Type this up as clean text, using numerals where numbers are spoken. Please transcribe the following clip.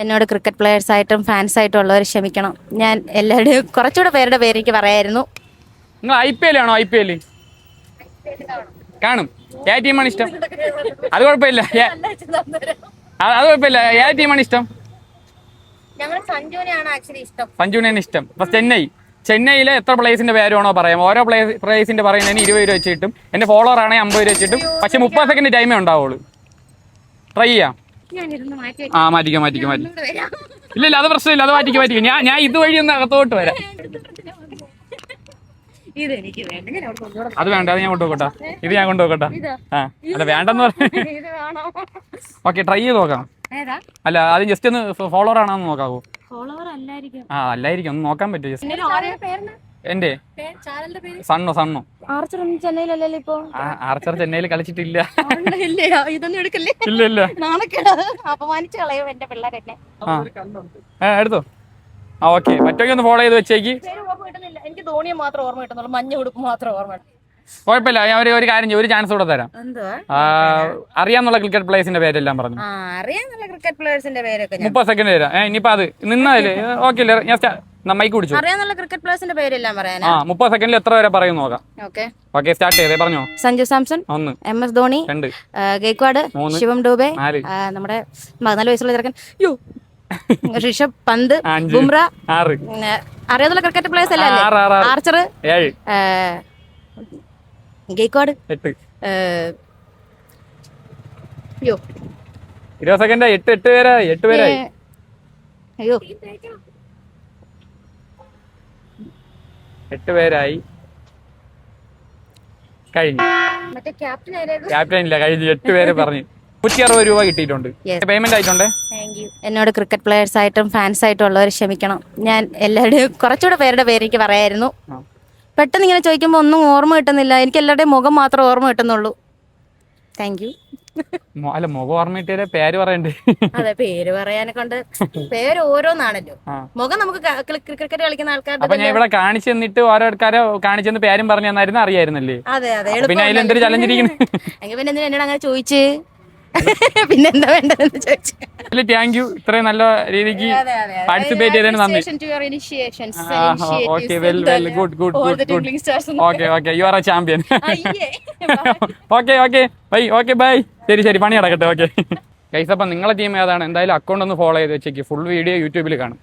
എന്നോട് cricket players ആയിട്ടും fans ആയിട്ടും ഉള്ളവർ ക്ഷമിക്കണം. ഞാൻ എല്ലാവരുടെയും കുറച്ചുകൂടെ പേരുടെ പേര് എനിക്ക് പറയായിരുന്നു. നിങ്ങൾ IPL ആണോ? IPL കാണും. ഏത് ടീമാണ് ഇഷ്ടം? അത് കുഴപ്പമില്ല, അത് കുഴപ്പമില്ല. ഏത് ടീമാണ് ഇഷ്ടം? സഞ്ജുവിനെയാണ് ഇഷ്ടം. അപ്പൊ ചെന്നൈയിലെ എത്ര പ്ലേസിന്റെ പേരാണോ പറയാം. ഓരോ പ്ലേസിന്റെ പറയുന്നതിന് 20 രൂപ വെച്ച് കിട്ടും. എന്റെ ഫോളോവർ ആണെങ്കിൽ 50 രൂപ വെച്ച് കിട്ടും. പക്ഷെ 30 സെക്കൻഡ് ടൈമേ ഉണ്ടാവുള്ളൂ. ട്രൈ ചെയ്യാം. മാറ്റിക്കോ. ഇല്ല അത് പ്രശ്നമില്ല, അത് മാറ്റിക്കോ. ഞാൻ ഇതുവഴി ഒന്ന് അകത്തോട്ട് വരാം. അത് വേണ്ട, അത് ഞാൻ കൊണ്ടുപോകട്ടെ. ഇത് ഞാൻ കൊണ്ടുപോകട്ടെ. അല്ല വേണ്ടെന്ന് പറഞ്ഞു. ഓക്കെ, ട്രൈ ചെയ്ത് നോക്കാം. അല്ല അത് ജസ്റ്റ് ഒന്ന് ഫോളോവർ ആണോ നോക്കാവോ? അല്ലായിരിക്കും, ഒന്ന് നോക്കാൻ പറ്റും. എന്റെ സണ്ണോ ആർച്ചർ ചെന്നൈയിൽ കളിച്ചിട്ടില്ല. ഇല്ല എടുത്തോ. ഓക്കെ, മറ്റൊക്കെ ഒന്ന് ഫോളോ ചെയ്ത് വെച്ചേക്ക്. എനിക്ക് ധോണിയെ മാത്രം ഓർമ്മ കിട്ടുന്നുള്ളൂ, മഞ്ഞ ഉടുപ്പ് മാത്രം ഓർമ്മ. കുഴപ്പമില്ല, ഞാൻ ഒരു കാര്യം ഒരു ചാൻസ് കൂടെ തരാം. അറിയാന്നുള്ള ക്രിക്കറ്റ് പ്ലേയേഴ്സിന്റെ പേരെല്ലാം പറഞ്ഞു. അറിയാന്നുള്ള ക്രിക്കറ്റ് പ്ലേയേഴ്സിന്റെ പേരൊക്കെ 30 സെക്കൻഡ് തരാം. ഇനിയിപ്പോ അത് നിന്നതില് ഓക്കെ അല്ലേ? ഞാൻ മൈക്ക് കുടിച്ചു. അറിയാന്നുള്ള ക്രിക്കറ്റ് പ്ലേയേഴ്സിന്റെ പേരെല്ലാം പറയാൻ 30 സെക്കൻഡിൽ എത്ര വരെ പറയും നോക്കാം. ഓക്കെ, സ്റ്റാർട്ട് ചെയ്തേ, പറഞ്ഞോ. സഞ്ജു സാംസൺ, 1, MS ധോണി, 2, ഗെയ്ക്വാഡ്, 3, ശിവം ഡൂബെ, 4, നമ്മുടെ 14 വയസ്സുള്ള ചെറുക്കൻ ഋഷഭ് പന്ത്, 5, ബുംറ. 6, അറിയാന്നുള്ള ക്രിക്കറ്റ് പ്ലേയേഴ്സ് അല്ലേ? ആർച്ചർ, 7, ഗെയ്ക്വാഡ്, 8. 20 സെക്കൻഡ്. 8 പേരായി. അയ്യോ 8 പേരായി. കഴിഞ്ഞു. ക്യാപ്റ്റൻ ഇല്ല, കഴിഞ്ഞു. 8 പേര് പറഞ്ഞു. 160 രൂപ കിട്ടിയിട്ടുണ്ട്. പേയ്മെന്റ് ആയിട്ടുണ്ട്. എന്നോട് ക്രിക്കറ്റ് പ്ലെയേഴ്സ് ആയിട്ടും ഫാൻസ് ആയിട്ടും ഉള്ളവർ ക്ഷമിക്കണം. ഞാൻ എല്ലാവരുടെയും കുറച്ചുകൂടെ പേരുടെ പേര് എനിക്ക് പറയായിരുന്നു. പെട്ടെന്ന് ഇങ്ങനെ ചോദിക്കുമ്പോൾ ഒന്നും ഓർമ്മ കിട്ടുന്നില്ല. എനിക്ക് എല്ലാവരുടെയും മുഖം മാത്രം ഓർമ്മ കിട്ടുന്നുള്ളൂ. Thank you. അല്ല, മുഖം ഓർമ്മ കിട്ടിയ പേര് പറയണ്ടേ? അതെ, പേര് പറയാനെ കൊണ്ട് പേര് ഓരോന്നാണല്ലോ. മുഖം നമുക്ക് ക്രിക്കറ്റ് കളിക്കുന്ന ആൾക്കാരുടെ. അപ്പൊ ഞാൻ ഇവിടെ കാണിച്ചു തന്നിട്ട് ഓരോ ആൾക്കാരെ കാണിച്ചെന്ന് പേരും പറഞ്ഞു തന്നായിരുന്നു, അറിയായിരുന്നല്ലേ? അതെ. പിന്നെ അതിൽ എന്തൊരു ചലഞ്ച് ഇരിക്കുന്നു? എങ്കിൽ പിന്നെ എന്തിനാ എന്നോട് അങ്ങനെ ചോദിച്ച്? പിന്നെന്താ വേണ്ടതെന്ന് ചോദിച്ചു. താങ്ക് യു, ഇത്രയും നല്ല രീതിക്ക് പാർട്ടിസിപ്പേറ്റ് ചെയ്തതിന് നന്ദി. Okay, good. Okay, you are A champion. Okay bye. ശരി, പണി നടക്കട്ടെ. ഓക്കെ ഗൈസ്, അപ്പം നിങ്ങളെ ടീം ഏതാണ്? എന്തായാലും അക്കൗണ്ട് ഒന്ന് ഫോളോ ചെയ്ത് വെച്ചേക്ക്. ഫുൾ വീഡിയോ യൂട്യൂബിൽ കാണും.